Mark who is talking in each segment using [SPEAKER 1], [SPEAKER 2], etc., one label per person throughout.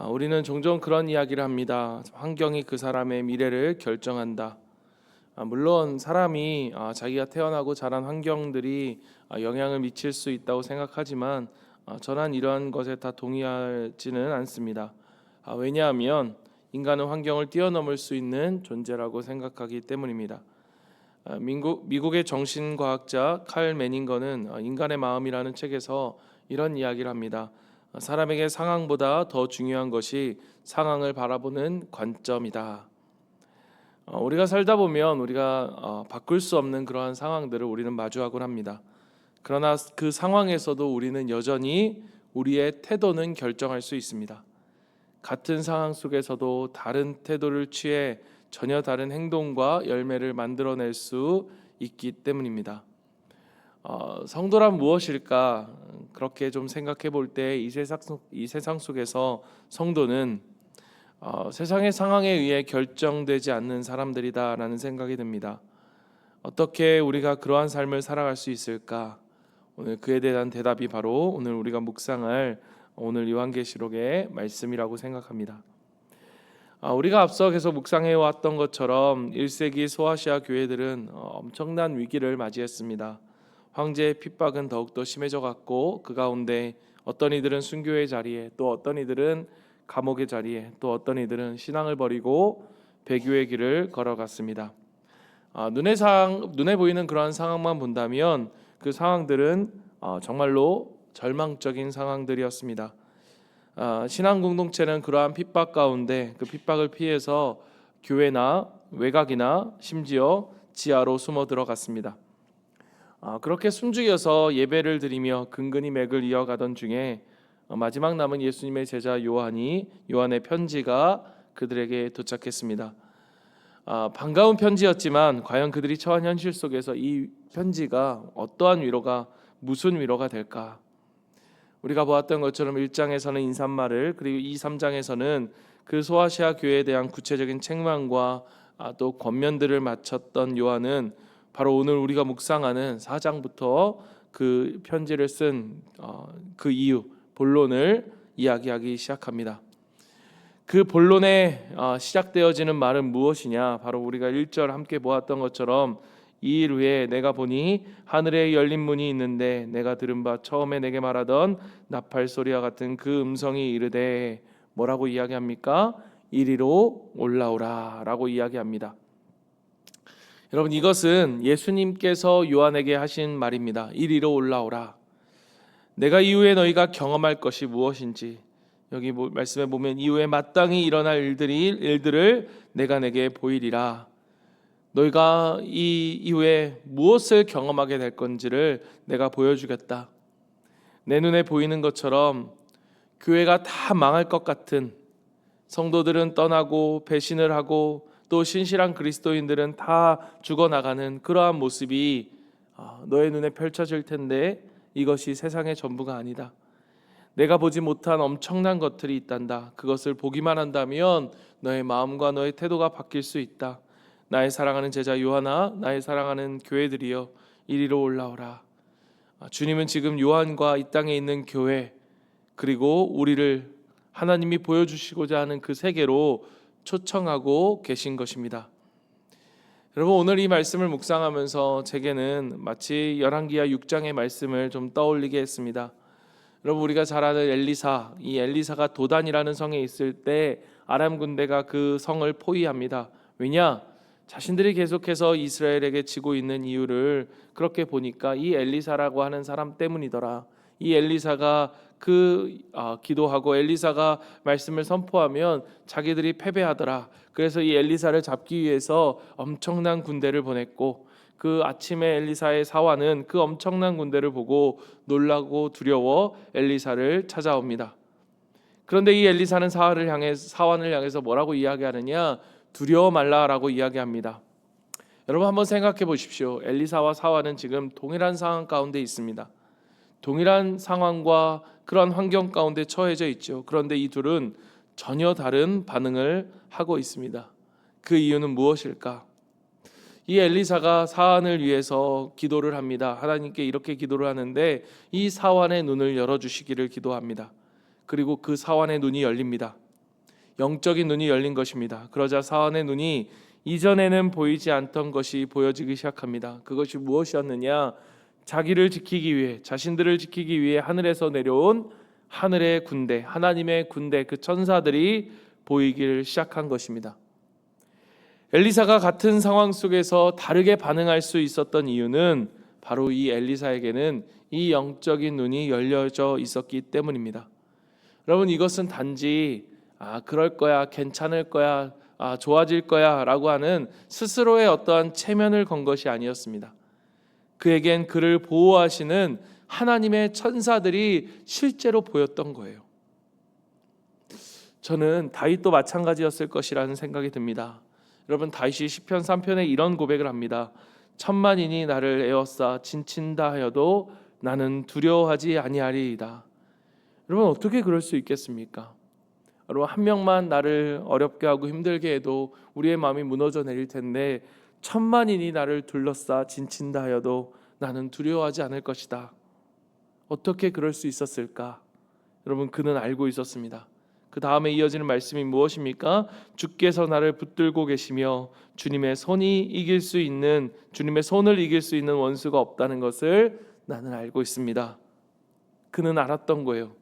[SPEAKER 1] 우리는 종종 그런 이야기를 합니다. 환경이 그 사람의 미래를 결정한다. 물론 사람이 자기가 태어나고 자란 환경들이 영향을 미칠 수 있다고 생각하지만 저는 이러한 것에 다 동의하지는 않습니다. 왜냐하면 인간은 환경을 뛰어넘을 수 있는 존재라고 생각하기 때문입니다. 미국의 정신과학자 칼 매닝거는 인간의 마음이라는 책에서 이런 이야기를 합니다. 사람에게 상황보다 더 중요한 것이 상황을 바라보는 관점이다. 우리가 살다 보면 우리가 바꿀 수 없는 그러한 상황들을 우리는 마주하곤 합니다. 그러나 그 상황에서도 우리는 여전히 우리의 태도는 결정할 수 있습니다. 같은 상황 속에서도 다른 태도를 취해 전혀 다른 행동과 열매를 만들어낼 수 있기 때문입니다. 성도란 무엇일까? 그렇게 좀 생각해 볼 때 이 세상 속에서 성도는 세상의 상황에 의해 결정되지 않는 사람들이다라는 생각이 듭니다. 어떻게 우리가 그러한 삶을 살아갈 수 있을까? 오늘 그에 대한 대답이 바로 오늘 우리가 묵상할 오늘 요한계시록의 말씀이라고 생각합니다. 우리가 앞서 계속 묵상해 왔던 것처럼 1세기 소아시아 교회들은 엄청난 위기를 맞이했습니다. 황제의 핍박은 더욱더 심해져 갔고 그 가운데 어떤 이들은 순교의 자리에, 또 어떤 이들은 감옥의 자리에, 또 어떤 이들은 신앙을 버리고 배교의 길을 걸어갔습니다. 눈에 보이는 그러한 상황만 본다면 그 상황들은 정말로 절망적인 상황들이었습니다. 신앙 공동체는 그러한 핍박 가운데 그 핍박을 피해서 교회나 외곽이나 심지어 지하로 숨어 들어갔습니다. 그렇게 숨죽여서 예배를 드리며 근근히 맥을 이어가던 중에 마지막 남은 예수님의 제자 요한의 편지가 그들에게 도착했습니다. 반가운 편지였지만 과연 그들이 처한 현실 속에서 이 편지가 어떠한 위로가, 무슨 위로가 될까? 우리가 보았던 것처럼 1장에서는 인사말을, 그리고 2, 3장에서는 그 소아시아 교회에 대한 구체적인 책망과 또 권면들을 마쳤던 요한은 바로 오늘 우리가 묵상하는 4장부터 그 편지를 쓴 그 이유, 본론을 이야기하기 시작합니다. 그 본론에 시작되어지는 말은 무엇이냐? 바로 우리가 1절 함께 보았던 것처럼 이 일 후에 내가 보니 하늘에 열린 문이 있는데 내가 들은 바 처음에 내게 말하던 나팔 소리와 같은 그 음성이 이르되 뭐라고 이야기합니까? 이리로 올라오라 라고 이야기합니다. 여러분, 이것은 예수님께서 요한에게 하신 말입니다. 이리로 올라오라. 내가 이후에 너희가 경험할 것이 무엇인지, 여기 말씀에 보면 이후에 마땅히 일어날 일들을 내가 내게 보이리라. 너희가 이 이후에 무엇을 경험하게 될 건지를 내가 보여주겠다. 내 눈에 보이는 것처럼 교회가 다 망할 것 같은, 성도들은 떠나고 배신을 하고 또 신실한 그리스도인들은 다 죽어나가는 그러한 모습이 너의 눈에 펼쳐질 텐데 이것이 세상의 전부가 아니다. 내가 보지 못한 엄청난 것들이 있단다. 그것을 보기만 한다면 너의 마음과 너의 태도가 바뀔 수 있다. 나의 사랑하는 제자 요한아, 나의 사랑하는 교회들이여, 이리로 올라오라. 주님은 지금 요한과 이 땅에 있는 교회, 그리고 우리를 하나님이 보여주시고자 하는 그 세계로 초청하고 계신 것입니다. 여러분, 오늘 이 말씀을 묵상하면서 제게는 마치 열왕기하 6장의 말씀을 좀 떠올리게 했습니다. 여러분, 우리가 잘 아는 엘리사, 이 엘리사가 도단이라는 성에 있을 때 아람 군대가 그 성을 포위합니다. 왜냐? 자신들이 계속해서 이스라엘에게 지고 있는 이유를 그렇게 보니까 이 엘리사라고 하는 사람 때문이더라. 이 엘리사가 기도하고 엘리사가 말씀을 선포하면 자기들이 패배하더라. 그래서 이 엘리사를 잡기 위해서 엄청난 군대를 보냈고, 그 아침에 엘리사의 사환은 그 엄청난 군대를 보고 놀라고 두려워 엘리사를 찾아옵니다. 그런데 이 엘리사는 사환을 향해서 뭐라고 이야기하느냐? 두려워 말라라고 이야기합니다. 여러분, 한번 생각해 보십시오. 엘리사와 사환은 지금 동일한 상황 가운데 있습니다. 동일한 상황과 그런 환경 가운데 처해져 있죠. 그런데 이 둘은 전혀 다른 반응을 하고 있습니다. 그 이유는 무엇일까? 이 엘리사가 사환을 위해서 기도를 합니다. 하나님께 이렇게 기도를 하는데 이 사환의 눈을 열어주시기를 기도합니다. 그리고 그 사환의 눈이 열립니다. 영적인 눈이 열린 것입니다. 그러자 사원의 눈이 이전에는 보이지 않던 것이 보여지기 시작합니다. 그것이 무엇이었느냐? 자기를 지키기 위해, 자신들을 지키기 위해 하늘에서 내려온 하늘의 군대, 하나님의 군대, 그 천사들이 보이기 시작한 것입니다. 엘리사가 같은 상황 속에서 다르게 반응할 수 있었던 이유는 바로 이 엘리사에게는 이 영적인 눈이 열려져 있었기 때문입니다. 여러분, 이것은 단지 그럴 거야, 괜찮을 거야, 좋아질 거야 라고 하는 스스로의 어떠한 체면을 건 것이 아니었습니다. 그에겐 그를 보호하시는 하나님의 천사들이 실제로 보였던 거예요. 저는 다윗도 마찬가지였을 것이라는 생각이 듭니다. 여러분, 다윗이 시편 3편에 이런 고백을 합니다. 천만인이 나를 에워싸 진친다 하여도 나는 두려워하지 아니하리이다. 여러분, 어떻게 그럴 수 있겠습니까? 여러분, 한 명만 나를 어렵게 하고 힘들게 해도 우리의 마음이 무너져 내릴 텐데, 천만인이 나를 둘러싸 진친다 하여도 나는 두려워하지 않을 것이다. 어떻게 그럴 수 있었을까? 여러분, 그는 알고 있었습니다. 그 다음에 이어지는 말씀이 무엇입니까? 주께서 나를 붙들고 계시며 주님의 손을 이길 수 있는 원수가 없다는 것을 나는 알고 있습니다. 그는 알았던 거예요.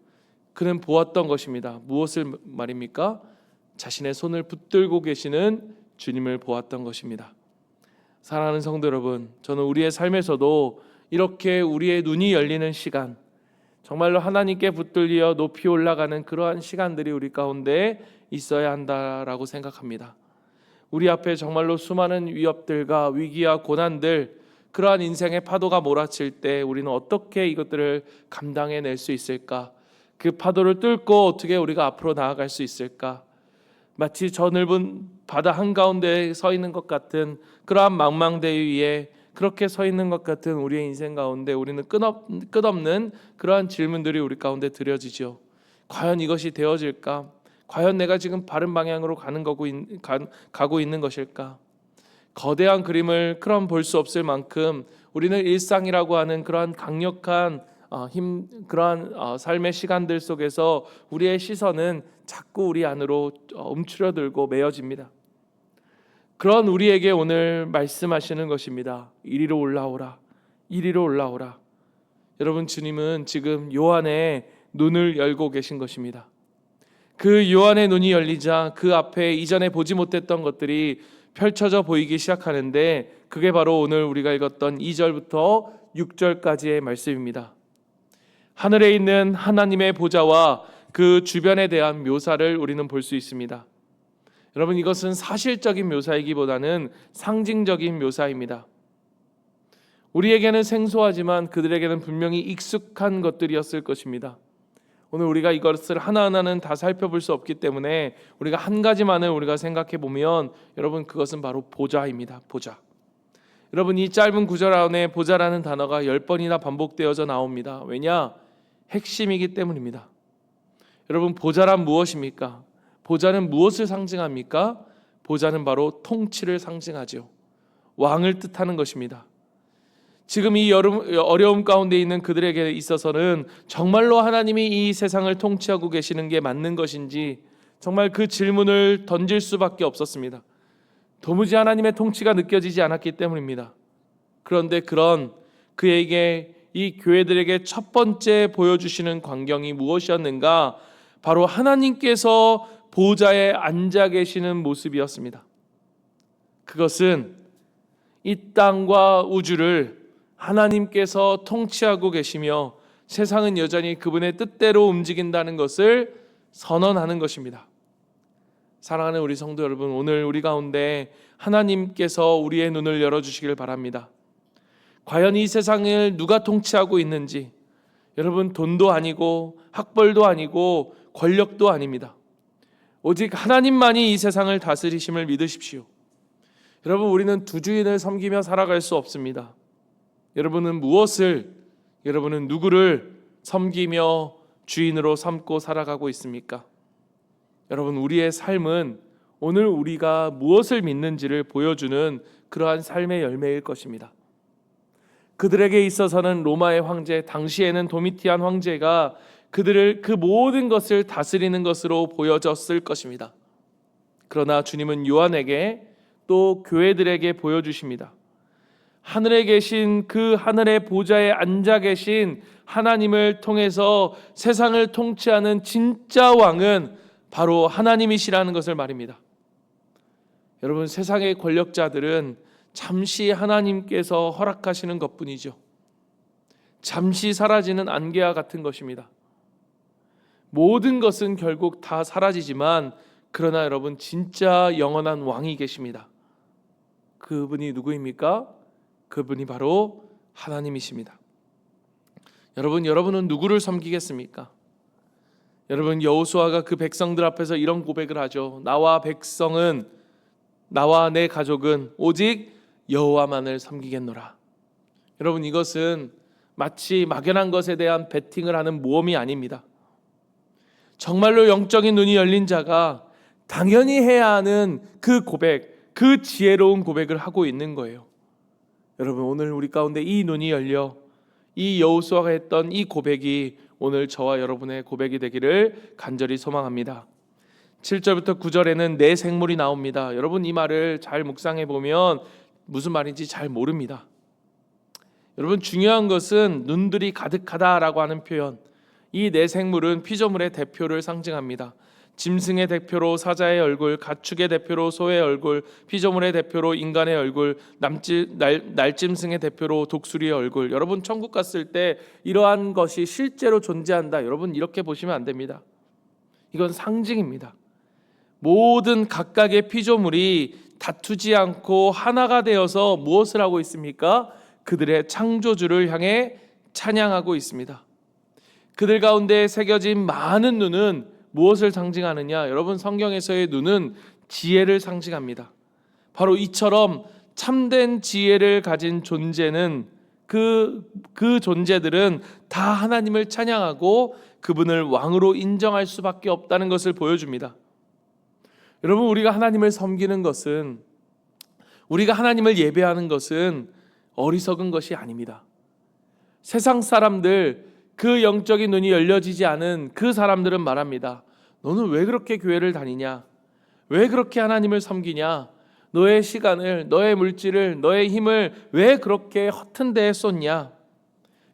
[SPEAKER 1] 그는 보았던 것입니다. 무엇을 말입니까? 자신의 손을 붙들고 계시는 주님을 보았던 것입니다. 사랑하는 성도 여러분, 저는 우리의 삶에서도 이렇게 우리의 눈이 열리는 시간, 정말로 하나님께 붙들려 높이 올라가는 그러한 시간들이 우리 가운데 있어야 한다라고 생각합니다. 우리 앞에 정말로 수많은 위협들과 위기와 고난들, 그러한 인생의 파도가 몰아칠 때 우리는 어떻게 이것들을 감당해낼 수 있을까? 그 파도를 뚫고 어떻게 우리가 앞으로 나아갈 수 있을까? 마치 저 넓은 바다 한가운데에 서 있는 것 같은 그러한 망망대해 위에 그렇게 서 있는 것 같은 우리의 인생 가운데 우리는 끝없는 그러한 질문들이 우리 가운데 들여지죠. 과연 이것이 되어질까? 과연 내가 지금 바른 방향으로 가고 있는 것일까? 거대한 그림을 볼 수 없을 만큼 우리는 일상이라고 하는 그러한 강력한 그러한 삶의 시간들 속에서 우리의 시선은 자꾸 우리 안으로 움츠러들고 메어집니다. 그런 우리에게 오늘 말씀하시는 것입니다. 이리로 올라오라, 이리로 올라오라. 여러분, 주님은 지금 요한의 눈을 열고 계신 것입니다. 그 요한의 눈이 열리자 그 앞에 이전에 보지 못했던 것들이 펼쳐져 보이기 시작하는데, 그게 바로 오늘 우리가 읽었던 2절부터 6절까지의 말씀입니다. 하늘에 있는 하나님의 보좌와 그 주변에 대한 묘사를 우리는 볼 수 있습니다. 여러분, 이것은 사실적인 묘사이기보다는 상징적인 묘사입니다. 우리에게는 생소하지만 그들에게는 분명히 익숙한 것들이었을 것입니다. 오늘 우리가 이것을 하나하나는 다 살펴볼 수 없기 때문에 우리가 한 가지만을 우리가 생각해 보면, 여러분, 그것은 바로 보좌입니다. 보좌. 여러분, 이 짧은 구절 안에 보좌라는 단어가 10번이나 반복되어져 나옵니다. 왜냐? 핵심이기 때문입니다. 여러분, 보좌란 무엇입니까? 보좌는 무엇을 상징합니까? 보좌는 바로 통치를 상징하죠. 왕을 뜻하는 것입니다. 지금 이 어려움 가운데 있는 그들에게 있어서는 정말로 하나님이 이 세상을 통치하고 계시는 게 맞는 것인지 정말 그 질문을 던질 수밖에 없었습니다. 도무지 하나님의 통치가 느껴지지 않았기 때문입니다. 그런데 그에게 이 교회들에게 첫 번째 보여주시는 광경이 무엇이었는가? 바로 하나님께서 보좌에 앉아 계시는 모습이었습니다. 그것은 이 땅과 우주를 하나님께서 통치하고 계시며 세상은 여전히 그분의 뜻대로 움직인다는 것을 선언하는 것입니다. 사랑하는 우리 성도 여러분, 오늘 우리 가운데 하나님께서 우리의 눈을 열어주시길 바랍니다. 과연 이 세상을 누가 통치하고 있는지, 여러분, 돈도 아니고 학벌도 아니고 권력도 아닙니다. 오직 하나님만이 이 세상을 다스리심을 믿으십시오. 여러분, 우리는 두 주인을 섬기며 살아갈 수 없습니다. 여러분은 누구를 섬기며 주인으로 삼고 살아가고 있습니까? 여러분, 우리의 삶은 오늘 우리가 무엇을 믿는지를 보여주는 그러한 삶의 열매일 것입니다. 그들에게 있어서는 로마의 황제, 당시에는 도미티안 황제가 그들을 그 모든 것을 다스리는 것으로 보여졌을 것입니다. 그러나 주님은 요한에게 또 교회들에게 보여주십니다. 하늘에 계신 그 하늘의 보좌에 앉아 계신 하나님을 통해서 세상을 통치하는 진짜 왕은 바로 하나님이시라는 것을 말입니다. 여러분, 세상의 권력자들은 잠시 하나님께서 허락하시는 것뿐이죠. 잠시 사라지는 안개와 같은 것입니다. 모든 것은 결국 다 사라지지만 그러나 여러분, 진짜 영원한 왕이 계십니다. 그분이 누구입니까? 그분이 바로 하나님이십니다. 여러분은 누구를 섬기겠습니까? 여러분, 여호수아가 그 백성들 앞에서 이런 고백을 하죠. 나와 내 가족은 오직 여호와만을 섬기겠노라. 여러분, 이것은 마치 막연한 것에 대한 베팅을 하는 모험이 아닙니다. 정말로 영적인 눈이 열린 자가 당연히 해야 하는 그 고백, 그 지혜로운 고백을 하고 있는 거예요. 여러분, 오늘 우리 가운데 이 눈이 열려 이 여호수아가 했던 이 고백이 오늘 저와 여러분의 고백이 되기를 간절히 소망합니다. 7절부터 9절에는 내 생물이 나옵니다. 여러분, 이 말을 잘 묵상해 보면 무슨 말인지 잘 모릅니다. 여러분, 중요한 것은 눈들이 가득하다라고 하는 표현, 이 내 생물은 피조물의 대표를 상징합니다. 짐승의 대표로 사자의 얼굴, 가축의 대표로 소의 얼굴, 피조물의 대표로 인간의 얼굴, 날짐승의 대표로 독수리의 얼굴. 여러분, 천국 갔을 때 이러한 것이 실제로 존재한다, 여러분 이렇게 보시면 안 됩니다. 이건 상징입니다. 모든 각각의 피조물이 다투지 않고 하나가 되어서 무엇을 하고 있습니까? 그들의 창조주를 향해 찬양하고 있습니다. 그들 가운데 새겨진 많은 눈은 무엇을 상징하느냐? 여러분, 성경에서의 눈은 지혜를 상징합니다. 바로 이처럼 참된 지혜를 가진 존재는 그 존재들은 다 하나님을 찬양하고 그분을 왕으로 인정할 수밖에 없다는 것을 보여줍니다. 여러분, 우리가 하나님을 섬기는 것은, 우리가 하나님을 예배하는 것은 어리석은 것이 아닙니다. 세상 사람들, 그 영적인 눈이 열려지지 않은 그 사람들은 말합니다. 너는 왜 그렇게 교회를 다니냐? 왜 그렇게 하나님을 섬기냐? 너의 시간을, 너의 물질을, 너의 힘을 왜 그렇게 허튼 데에 쏟냐?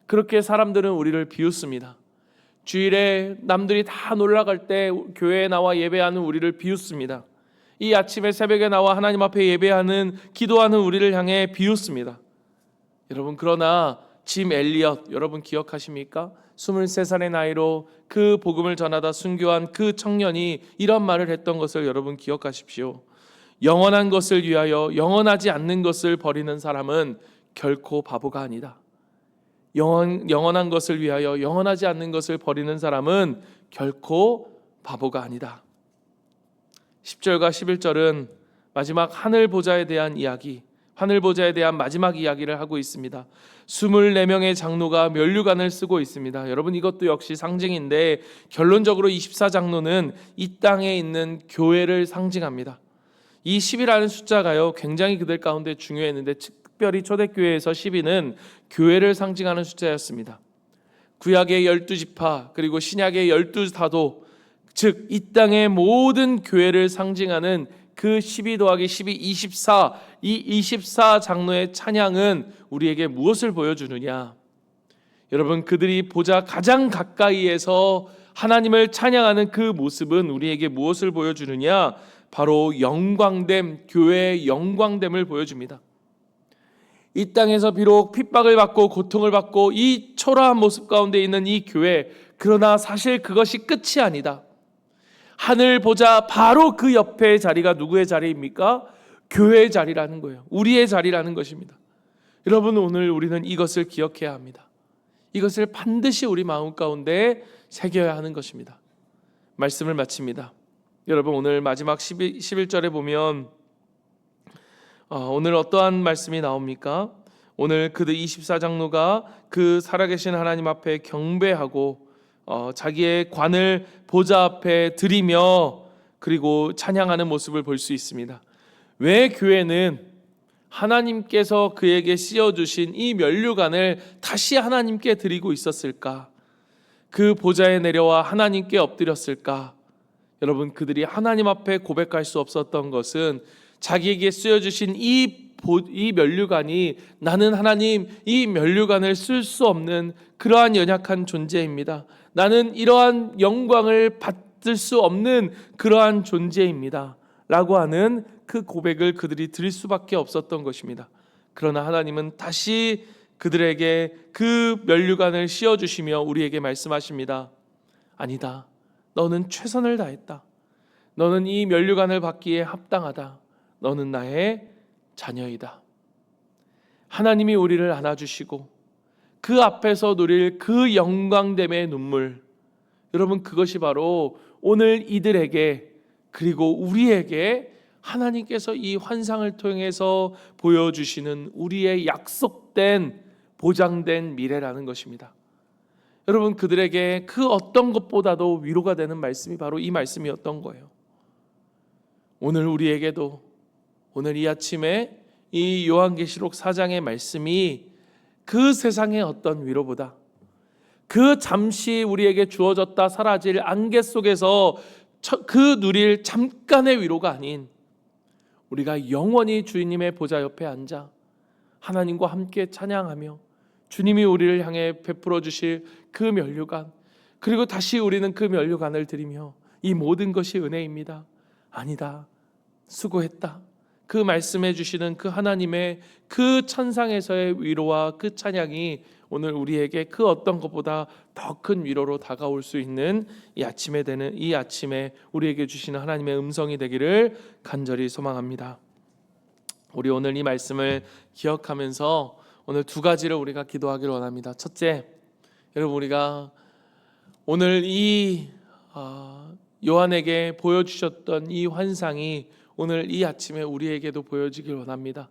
[SPEAKER 1] 그렇게 사람들은 우리를 비웃습니다. 주일에 남들이 다 놀러갈 때 교회에 나와 예배하는 우리를 비웃습니다. 이 아침에 새벽에 나와 하나님 앞에 예배하는, 기도하는 우리를 향해 비웃습니다. 여러분, 그러나 짐 엘리엇, 여러분 기억하십니까? 23살의 나이로 그 복음을 전하다 순교한 그 청년이 이런 말을 했던 것을 여러분 기억하십시오. 영원한 것을 위하여 영원하지 않는 것을 버리는 사람은 결코 바보가 아니다. 영원한 것을 위하여 영원하지 않는 것을 버리는 사람은 결코 바보가 아니다. 10절과 11절은 마지막 하늘 보좌에 대한 이야기, 하늘 보좌에 대한 마지막 이야기를 하고 있습니다. 24명의 장로가 면류관을 쓰고 있습니다. 여러분, 이것도 역시 상징인데 결론적으로 24장로는 이 땅에 있는 교회를 상징합니다. 이 10이라는 숫자가요, 굉장히 그들 가운데 중요했는데 특별히 초대교회에서 12는 교회를 상징하는 숫자였습니다. 구약의 12지파 그리고 신약의 12사도, 즉 이 땅의 모든 교회를 상징하는 그 12 더하기 12, 24, 이 24 장로의 찬양은 우리에게 무엇을 보여주느냐? 여러분, 그들이 보좌 가장 가까이에서 하나님을 찬양하는 그 모습은 우리에게 무엇을 보여주느냐? 바로 영광됨, 교회의 영광됨을 보여줍니다. 이 땅에서 비록 핍박을 받고 고통을 받고 이 초라한 모습 가운데 있는 이 교회, 그러나 사실 그것이 끝이 아니다. 하늘 보좌 바로 그 옆에 자리가 누구의 자리입니까? 교회의 자리라는 거예요. 우리의 자리라는 것입니다. 여러분, 오늘 우리는 이것을 기억해야 합니다. 이것을 반드시 우리 마음 가운데 새겨야 하는 것입니다. 말씀을 마칩니다. 여러분, 오늘 마지막 11절에 보면 오늘 어떠한 말씀이 나옵니까? 오늘 그들 24장로가 그 살아계신 하나님 앞에 경배하고 자기의 관을 보좌 앞에 드리며 그리고 찬양하는 모습을 볼 수 있습니다. 왜 교회는 하나님께서 그에게 씌워주신 이 면류관을 다시 하나님께 드리고 있었을까? 그 보좌에 내려와 하나님께 엎드렸을까? 여러분, 그들이 하나님 앞에 고백할 수 없었던 것은 자기에게 쓰여주신 이 면류관이 나는 하나님 이 면류관을 쓸 수 없는 그러한 연약한 존재입니다. 나는 이러한 영광을 받을 수 없는 그러한 존재입니다 라고 하는 그 고백을 그들이 드릴 수밖에 없었던 것입니다. 그러나 하나님은 다시 그들에게 그 면류관을 씌워주시며 우리에게 말씀하십니다. 아니다. 너는 최선을 다했다. 너는 이 면류관을 받기에 합당하다. 너는 나의 자녀이다. 하나님이 우리를 안아주시고 그 앞에서 누릴 그 영광됨의 눈물, 여러분, 그것이 바로 오늘 이들에게 그리고 우리에게 하나님께서 이 환상을 통해서 보여주시는 우리의 약속된 보장된 미래라는 것입니다. 여러분, 그들에게 그 어떤 것보다도 위로가 되는 말씀이 바로 이 말씀이었던 거예요. 오늘 우리에게도 오늘 이 아침에 이 요한계시록 4장의 말씀이 그 세상의 어떤 위로보다 그 잠시 우리에게 주어졌다 사라질 안개 속에서 그 누릴 잠깐의 위로가 아닌 우리가 영원히 주님의 보좌 옆에 앉아 하나님과 함께 찬양하며 주님이 우리를 향해 베풀어 주실 그 면류관, 그리고 다시 우리는 그 면류관을 드리며 이 모든 것이 은혜입니다. 아니다. 수고했다. 그 말씀해 주시는 그 하나님의 그 천상에서의 위로와 그 찬양이 오늘 우리에게 그 어떤 것보다 더 큰 위로로 다가올 수 있는 이 아침에 우리에게 주시는 하나님의 음성이 되기를 간절히 소망합니다. 우리 오늘 이 말씀을 기억하면서 오늘 두 가지를 우리가 기도하기를 원합니다. 첫째, 여러분, 우리가 오늘 이 요한에게 보여주셨던 이 환상이 오늘 이 아침에 우리에게도 보여지길 원합니다.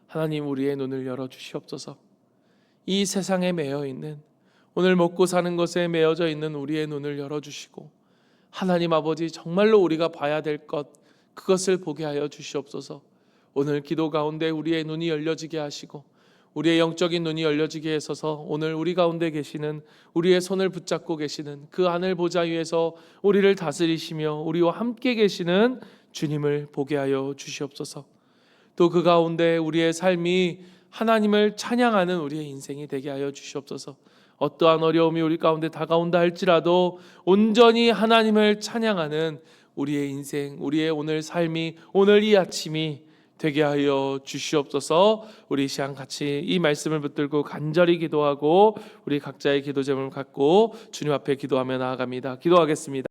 [SPEAKER 1] 하나님, 우리의 눈을 열어주시옵소서. 이 세상에 매여 있는, 오늘 먹고 사는 것에 매여져 있는 우리의 눈을 열어주시고 하나님 아버지, 정말로 우리가 봐야 될 것, 그것을 보게 하여 주시옵소서. 오늘 기도 가운데 우리의 눈이 열려지게 하시고 우리의 영적인 눈이 열려지게 하소서. 오늘 우리 가운데 계시는, 우리의 손을 붙잡고 계시는 그 하늘 보좌 위에서 우리를 다스리시며 우리와 함께 계시는 주님을 보게 하여 주시옵소서. 또 그 가운데 우리의 삶이 하나님을 찬양하는 우리의 인생이 되게 하여 주시옵소서. 어떠한 어려움이 우리 가운데 다가온다 할지라도 온전히 하나님을 찬양하는 우리의 인생, 우리의 오늘 삶이, 오늘 이 아침이 되게 하여 주시옵소서. 우리 이 시간 같이 이 말씀을 붙들고 간절히 기도하고 우리 각자의 기도 제목을 갖고 주님 앞에 기도하며 나아갑니다. 기도하겠습니다.